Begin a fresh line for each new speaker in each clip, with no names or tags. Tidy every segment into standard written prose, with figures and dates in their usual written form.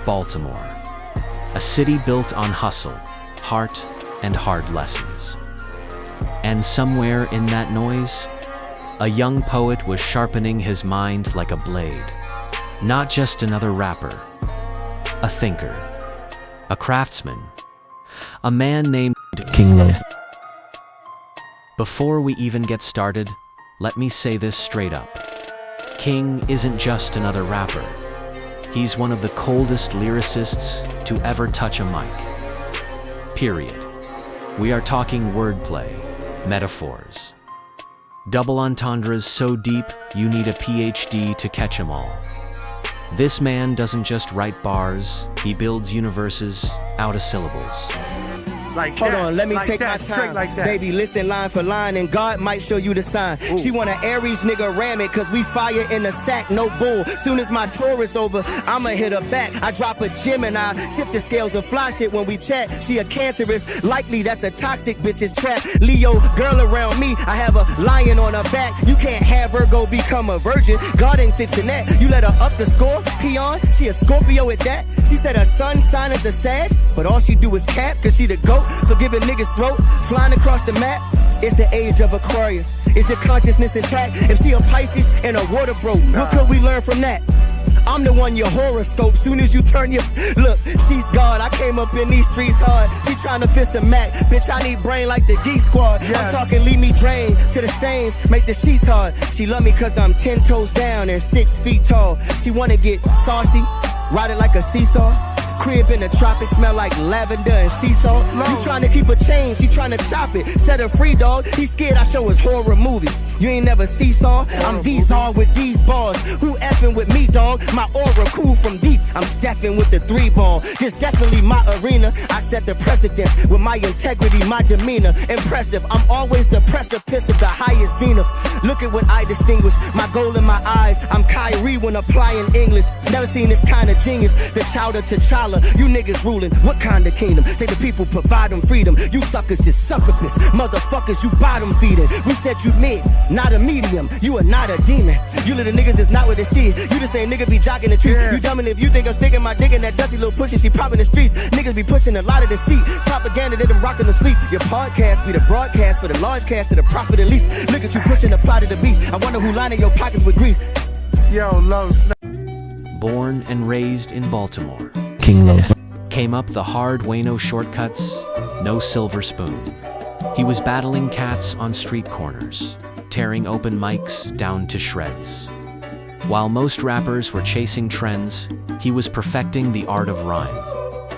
Baltimore. A city built on hustle, heart, and hard lessons. And somewhere in that noise, a young poet was sharpening his mind like a blade. Not just another rapper, a thinker, a craftsman, a man named
King Los.
Before we even get started, let me say this straight up. King isn't just another rapper. He's one of the coldest lyricists to ever touch a mic. Period. We are talking wordplay, metaphors, double entendres so deep you need a PhD to catch them all. This man doesn't just write bars, he builds universes out of syllables.
Hold on, let me take my time. Baby, listen line for line, and God might show you the sign. Ooh. She want an Aries nigga ram it, cause we fire in the sack, no bull. Soon as my tour is over, I'ma hit her back. I drop a Gemini, tip the scales of fly shit when we chat. She a cancerous, likely that's a toxic bitch's trap. Leo, girl around me, I have a lion on her back. You can't have her go become a virgin. God ain't fixing that. You let her up the score, peon, she a Scorpio at that. She said her sun sign is a Sag, but all she do is cap, cause she the GOAT. For giving niggas throat, flying across the map. It's the age of Aquarius. Is your consciousness intact? If she a Pisces and a water broke, what could we learn from that? I'm the one your horoscope. Soon as you turn your look, she's God. I came up in these streets hard. She trying to fit some Mac. Bitch, I need brain like the Geek Squad. Yes. I'm talking leave me drain to the stains, make the sheets hard. She love me cause I'm 10 toes down and 6 feet tall. She wanna get saucy, ride it like a seesaw. Crib in the tropics, smell like lavender and sea salt. You trying to keep her chain, she trying to chop it. Set her free, dog. He scared I show his horror movie. You ain't never seesaw? I'm these all with these bars. Who effing with me, dog? My aura cool from deep. I'm stepping with the 3-ball. This definitely my arena. I set the precedent with my integrity, my demeanor. Impressive. I'm always the precipice of the highest zenith. Look at what I distinguish. My goal in my eyes. I'm Kyrie when applying English. Never seen this kind of genius. The chowder to Chala. You niggas ruling, what kind of kingdom? Say the people provide them freedom. You suckers is succubus. Motherfuckers, you bottom feeding. We said you mid, not a medium. You are not a demon. You little niggas is not what they see. You the same nigga be jocking the trees. You dumb, and if you think I'm sticking my dick in that dusty little pussy, she popping the streets. Niggas be pushing a lot of the seat. Propaganda that them rocking to sleep. Your podcast be the broadcast for the large cast of the profit at least. Look at you pushing the plot of the beast. I wonder who lining your pockets with grease.
Yo, Los.
Born and raised in Baltimore.
King Los.
Came up the hard way, no shortcuts, no silver spoon. He was battling cats on street corners, tearing open mics down to shreds. While most rappers were chasing trends, he was perfecting the art of rhyme.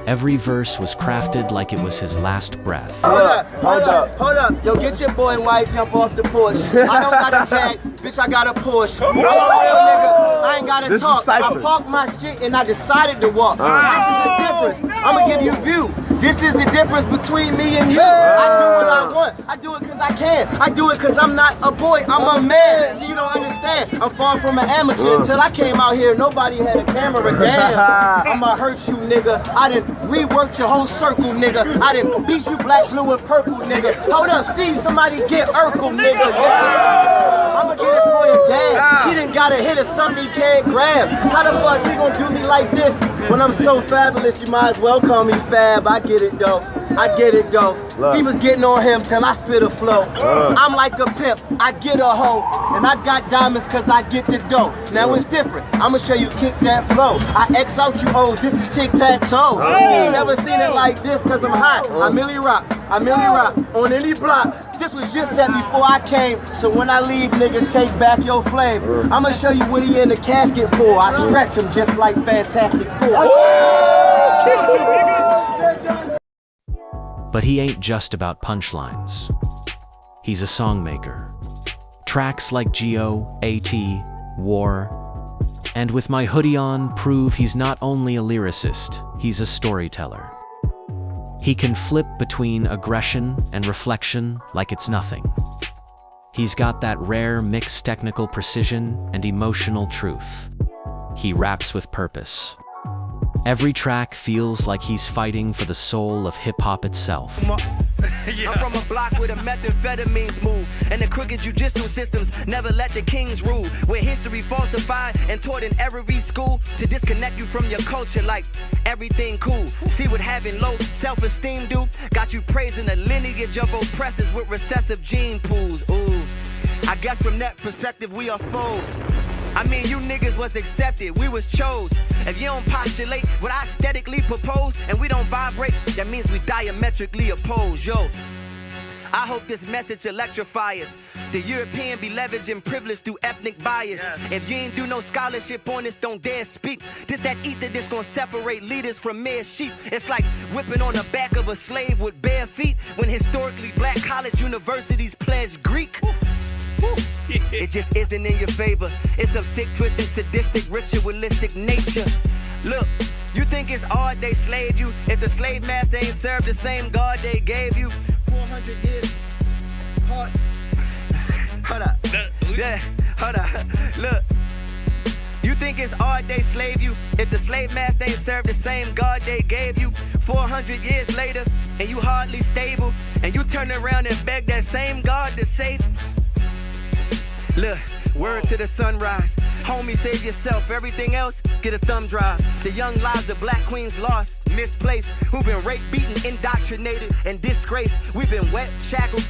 Every verse was crafted like it was his last breath.
Hold up. Yo, get your boy White, jump off the porch. I don't got a jack, bitch, I got a Porsche. I'm a real nigga, I ain't gotta talk. I parked my shit and I decided to walk. This is the difference. I'ma give you a view. This is the difference between me and you. I do what I want. I do it cause I can. I do it cause I'm not a boy, I'm a man. See, you don't understand. I'm far from an amateur until I came out here. Nobody had a camera, damn. I'ma hurt you, nigga. I done reworked your whole circle, nigga. I done beat you black, blue, and purple, nigga. Hold up, Steve, somebody get Urkel, nigga. Yeah. I'ma get this boy a dad. He done gotta hit a something he can't grab. How the fuck he gonna do me like this? When I'm so fabulous, you might as well call me Fab. I get it, though. He was getting on him till I spit a flow. I'm like a pimp, I get a hoe. And I got diamonds cause I get the dough. Now it's different, I'ma show you kick that flow. I X out you O's, this is tic-tac-toe. You ain't never seen it like this cause I'm hot. I merely rock on any block. This was just set before I came, so when I leave, nigga, take back your flame. I'ma show you what he in the casket for. I stretch him just like Fantastic Four.
But he ain't just about punchlines. He's a songmaker. Tracks like G.O.A.T., War, and With My Hoodie On prove he's not only a lyricist, he's a storyteller. He can flip between aggression and reflection like it's nothing. He's got that rare mixed technical precision and emotional truth. He raps with purpose. Every track feels like he's fighting for the soul of hip-hop itself.
I'm from a block where the methamphetamines move, and the crooked judicial systems never let the kings rule. Where history falsified and taught in every school to disconnect you from your culture like everything cool. See what having low self-esteem do? Got you praising the lineage of oppressors with recessive gene pools. Ooh, I guess from that perspective we are foes. I mean, you niggas was accepted, we was chose. If you don't postulate what I aesthetically propose, and we don't vibrate, that means we diametrically oppose. Yo, I hope this message electrifies. The European be leveraging privilege through ethnic bias. Yes. If you ain't do no scholarship on this, don't dare speak. This that ether that's gonna separate leaders from mere sheep. It's like whipping on the back of a slave with bare feet, when historically black college universities pledge Greek. It just isn't in your favor. It's of sick, twisted, sadistic, ritualistic nature. Look, you think it's odd they slaved you if the slave master ain't served the same God they gave you? 400 years. Hold up. Yeah, hold up. Look. You think it's odd they slave you if the slave master ain't served the same God they gave you? 400 years later, and you hardly stable, and you turn around and beg that same God to save you? Look, word to the sunrise. Homie, save yourself. Everything else, get a thumb drive. The young lives of black queens lost, misplaced, who've been raped, beaten, indoctrinated, and disgraced. We've been wet, shackled,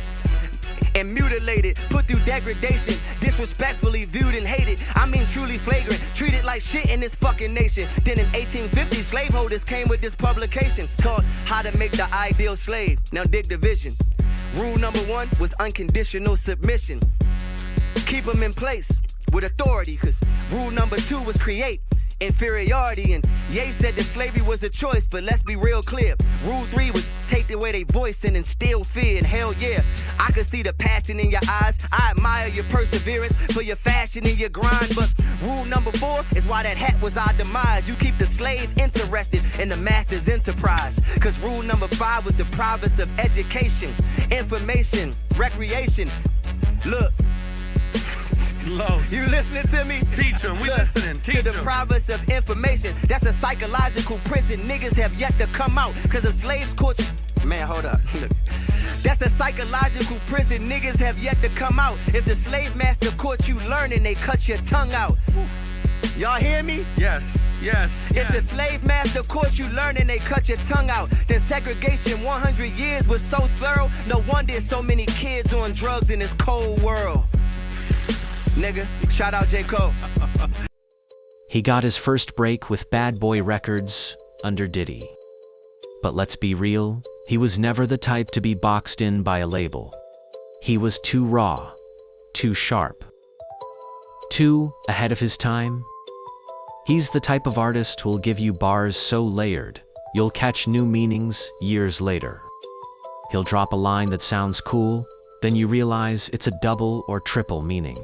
and mutilated, put through degradation, disrespectfully viewed and hated. I mean truly flagrant, treated like shit in this fucking nation. Then in 1850, slaveholders came with this publication called How to Make the Ideal Slave. Now dig the vision. Rule number 1 was unconditional submission. Keep them in place with authority, cause rule number 2 was create inferiority. And Ye said that slavery was a choice, but let's be real clear. Rule 3 was take away their voice and instill fear. And hell yeah, I could see the passion in your eyes. I admire your perseverance for your fashion and your grind. But rule number 4 is why that hat was our demise. You keep the slave interested in the master's enterprise. Cause rule number 5 was the province of education, information, recreation. Look, you listening to me?
Teach them, we listening, teach them.
To the province of information, that's a psychological prison. Niggas have yet to come out, cause of slaves caught you. Man, hold up. That's a psychological prison. Niggas have yet to come out. If the slave master caught you learning, they cut your tongue out. Y'all hear me?
Yes, yes.
If the slave master caught you learning, they cut your tongue out. Then segregation 100 years was so thorough. No wonder there's so many kids on drugs in this cold world. Nigga, shout out J. Cole.
He got his first break with Bad Boy Records under Diddy. But let's be real, he was never the type to be boxed in by a label. He was too raw, too sharp, too ahead of his time. He's the type of artist who'll give you bars so layered, you'll catch new meanings years later. He'll drop a line that sounds cool, then you realize it's a double or triple meaning.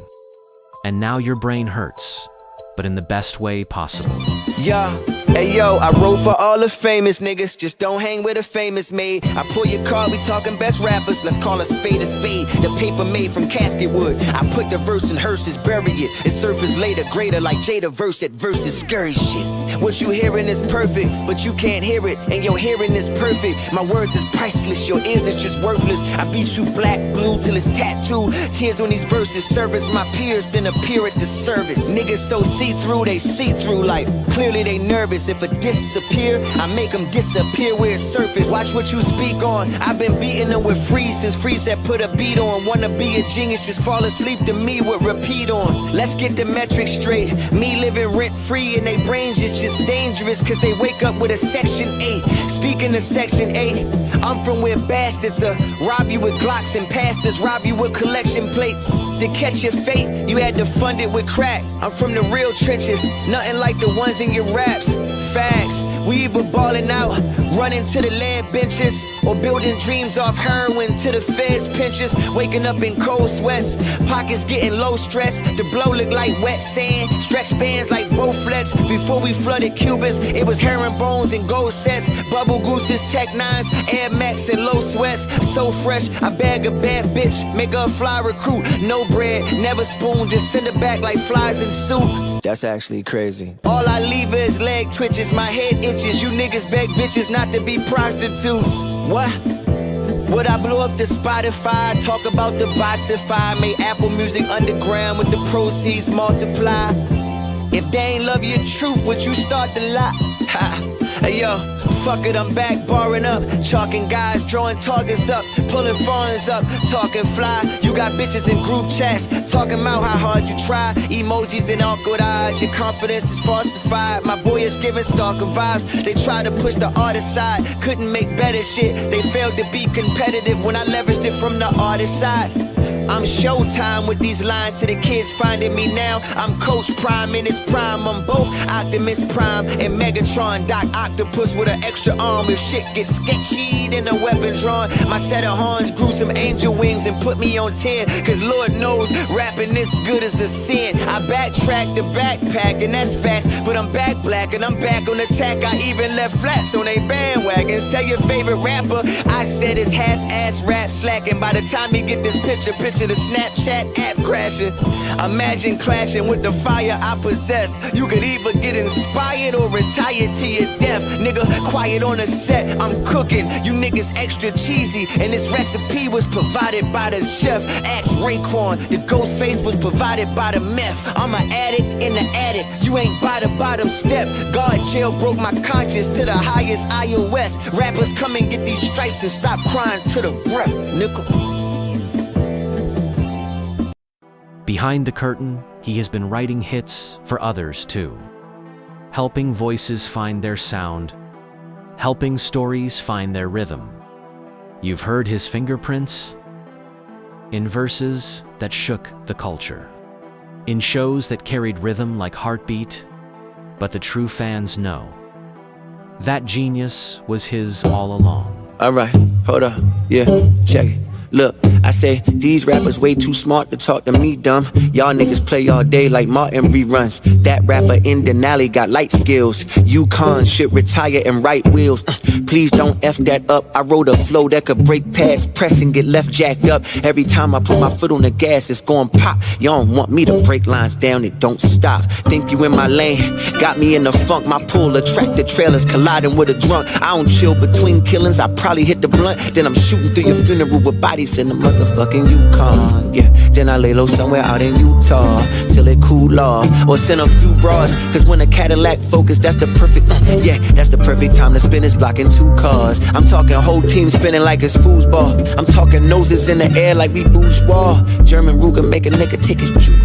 And now your brain hurts, but in the best way possible.
Yeah, hey yo, I wrote for all the famous niggas, just don't hang with a famous maid. I pull your card, we talking best rappers, let's call a spade a spade. The paper made from casket wood, I put the verse in hearses, bury it. It surface later, greater like Jada verse at verses, scurry shit. What you hearing is perfect, but you can't hear it, and your hearing is perfect. My words is priceless, your ears is just worthless. I beat you black, blue till it's tattooed. Tears on these verses, service my peers, then appear at the service. Niggas so see-through, they see through like clearly they nervous. If a disappear, I make them disappear where it's surface. Watch what you speak on. I've been beating them with Freeze since Freeze said put a beat on. Wanna be a genius, just fall asleep to me with repeat on. Let's get the metrics straight. Me living rent free and they brains is just dangerous cause they wake up with a section 8. Speaking of section 8, I'm from where bastards rob you with Glocks and pastors rob you with collection plates. To catch your fate, you had to fund it with crack. I'm from the real trenches, nothing like the ones in your raps. Facts, we either balling out, running to the lab benches, or building dreams off heroin to the feds pinches. Waking up in cold sweats, pockets getting low stress. The blow look like wet sand, stretch bands like Bowflex. Before we flooded Cubans, it was herringbones and gold sets. Bubble gooses, Tech 9s, Air Max and low sweats. So fresh, I bag a bad bitch, make her a fly recruit. No bread, never spoon, just send her back like flies in soup. That's actually crazy. All I leave is leg twitches, my head itches. You niggas beg bitches not to be prostitutes. What? Would I blow up the Spotify? Talk about the bots if I made Apple Music underground with the proceeds multiply. If they ain't love your truth, would you start the lie? Ha. Hey yo, fuck it, I'm back barring up, chalking guys, drawing targets up, pulling foreigns up, talking fly. You got bitches in group chats, talking about how hard you try. Emojis and awkward eyes, your confidence is falsified. My boy is giving stalker vibes. They try to push the art aside, couldn't make better shit. They failed to be competitive when I leveraged it from the artist side. I'm Showtime with these lines to the kids finding me now. I'm Coach Prime in his prime. I'm both Optimus Prime and Megatron. Doc Octopus with an extra arm. If shit gets sketchy, then a weapon drawn. My set of horns grew some angel wings and put me on 10. Cause Lord knows rapping this good is a sin. I backtracked the backpack and that's fast. But I'm back black and I'm back on attack. I even left flats on they bandwagons. Tell your favorite rapper I said it's half-ass rap slacking. By the time he get this picture the Snapchat app crashing. Imagine clashing with the fire I possess. You could either get inspired or retire to your death. Nigga, quiet on the set, I'm cooking. You niggas extra cheesy, and this recipe was provided by the chef. Ask Raekwon, the ghost face was provided by the meth. I'm an addict in the attic, you ain't by the bottom step. God jailbroke my conscience to the highest iOS. Rappers come and get these stripes and stop crying to the breath, nigga.
Behind the curtain, he has been writing hits for others too. Helping voices find their sound, helping stories find their rhythm. You've heard his fingerprints in verses that shook the culture, in shows that carried rhythm like Heartbeat, but the true fans know that genius was his all along.
Alright, hold up, yeah, check it. Look, I say, these rappers way too smart to talk to me dumb. Y'all niggas play all day like Martin reruns. That rapper in Denali got light skills. Yukon shit retire and right wheels. Please don't F that up. I wrote a flow that could break pads, press and get left jacked up. Every time I put my foot on the gas, it's going pop. Y'all don't want me to break lines down, it don't stop. Think you in my lane, got me in the funk. My pull attractor trailers colliding with a drunk. I don't chill between killings, I probably hit the blunt. Then I'm shooting through your funeral with bodies in the motherfucking Yukon, yeah. Then I lay low somewhere out in Utah till it cool off, or send a few bras. Cause when a Cadillac Focus, that's the perfect, yeah, that's the perfect time to spin. It's blocking 2 cars. I'm talking whole team spinning like it's foosball. I'm talking noses in the air like we bourgeois. German Ruger make a nigga take his juke.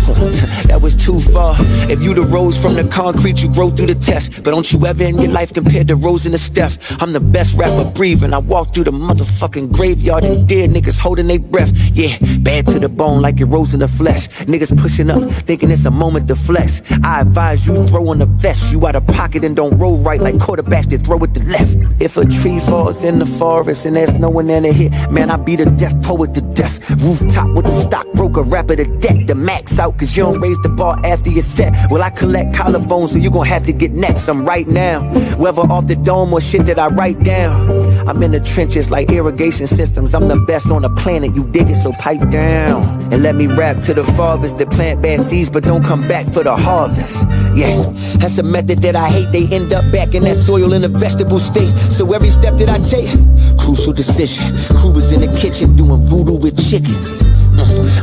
That was too far. If you the rose from the concrete, you grow through the test. But don't you ever in your life compare the rose and the Steph. I'm the best rapper breathing. I walk through the motherfucking graveyard and dead niggas holding their breath. Yeah, bad to the bone like it rose in the flesh. Niggas pushing up, thinking it's a moment to flex. I advise you throw on the vest. You out of pocket and don't roll right like quarterbacks that throw it to left. If a tree falls in the forest and there's no one there to hit, man, I be the deaf poet to death. Rooftop with the stockbroker rapper to deck. The max out cause you don't raise the bar after your set. Well, I collect collarbones so you gon' have to get next. I'm right now, whether off the dome or shit that I write down. I'm in the trenches like irrigation systems. I'm the best on the planet, you dig it, so pipe down. And let me rap to the farthest that plant bad seeds but don't come back for the harvest. Yeah, that's a method that I hate. They end up back in that soil in a vegetable state. So every step that I take, crucial decision. Crew was in the kitchen doing voodoo with chickens.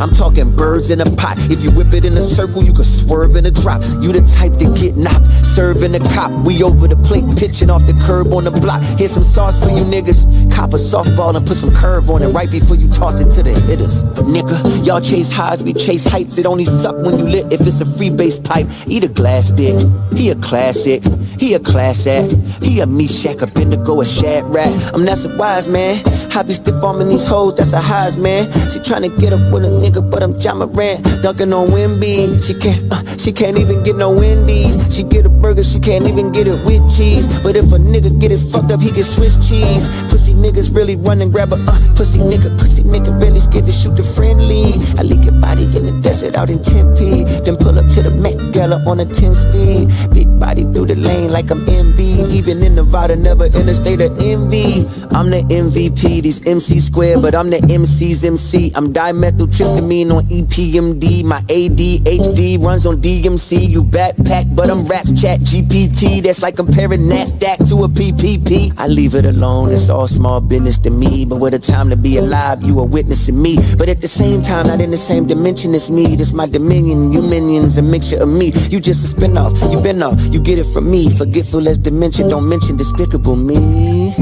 I'm talking birds in a pot. If you whip it in a circle, you can swerve in a drop. You the type to get knocked, serving a cop. We over the plate, pitching off the curb on the block. Here's some sauce for you niggas. Cop a softball and put some curve on it right before you toss it to the hitters. Nigga, y'all chase highs, we chase heights. It only suck when you lit if it's a free base pipe. Eat a glass dick, he a classic. He a class act, he a Meshack, a Bendigo, a Shad Rat. I'm not so wise, man. I be stiff arming these hoes, that's a highs, man. She tryna get up with a nigga, but I'm John Morant. Dunking on Wimby, she can't even get no Wendy's. She get a burger, she can't even get it with cheese. But if a nigga get it fucked up, he can Swiss cheese. Pussy niggas really run and grab a pussy nigga really scared to shoot the friendly. I leak your body in the desert out in Tempe, then pull up to the Met Gala on a 10-speed. Big body through the lane like I'm MB. Even in Nevada, never in a state of envy. I'm the MVP, these MC squared, but I'm the MC's MC. I'm diamond methyltryptamine on EPMD. My ADHD runs on DMC. You backpack, but I'm raps chat GPT. That's like comparing NASDAQ to a PPP. I leave it alone, it's all small business to me. But with a time to be alive, you are witnessing me. But at the same time, not in the same dimension as me. This my dominion, you minions, a mixture of me. You just a spin-off, you been off, you get it from me. Forgetful as dementia, don't mention despicable me.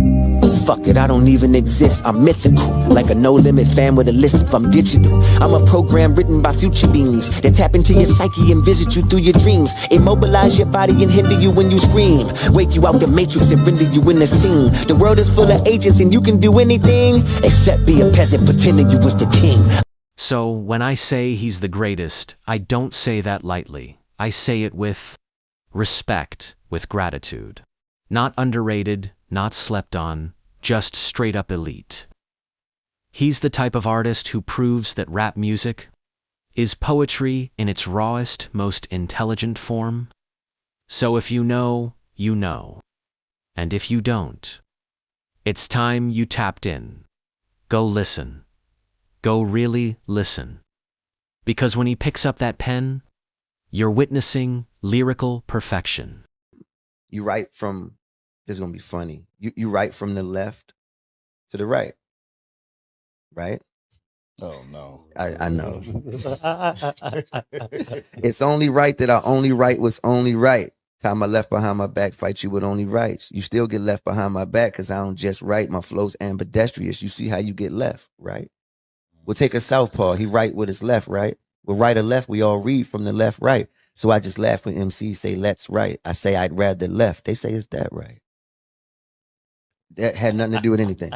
Fuck it, I don't even exist, I'm mythical. Like a no-limit fan with a lisp, I'm digital. I'm a program written by future beings that tap into your psyche and visit you through your dreams. Immobilize your body and hinder you when you scream. Wake you out the matrix and render you in the scene. The world is full of agents and you can do anything except be a peasant pretending you was the king.
So, when I say he's the greatest, I don't say that lightly. I say it with respect, with gratitude. Not underrated, not slept on, just straight up elite. He's the type of artist who proves that rap music is poetry in its rawest, most intelligent form. So if you know, you know. And if you don't, it's time you tapped in. Go listen. Go really listen. Because when he picks up that pen, you're witnessing lyrical perfection.
You write from, this is going to be funny. You write from the left to the right. Right?
Oh, no.
I know. It's only right that I only write what's only right. Time I left behind my back, fight you with only rights. You still get left behind my back because I don't just write. My flow's ambidextrous. You see how you get left, right? We'll take a southpaw. He write with his left, right? With right or left, we all read from the left, right. So I just laugh when MCs say, let's write. I say I'd rather left. They say, is that right? That had nothing to do with anything.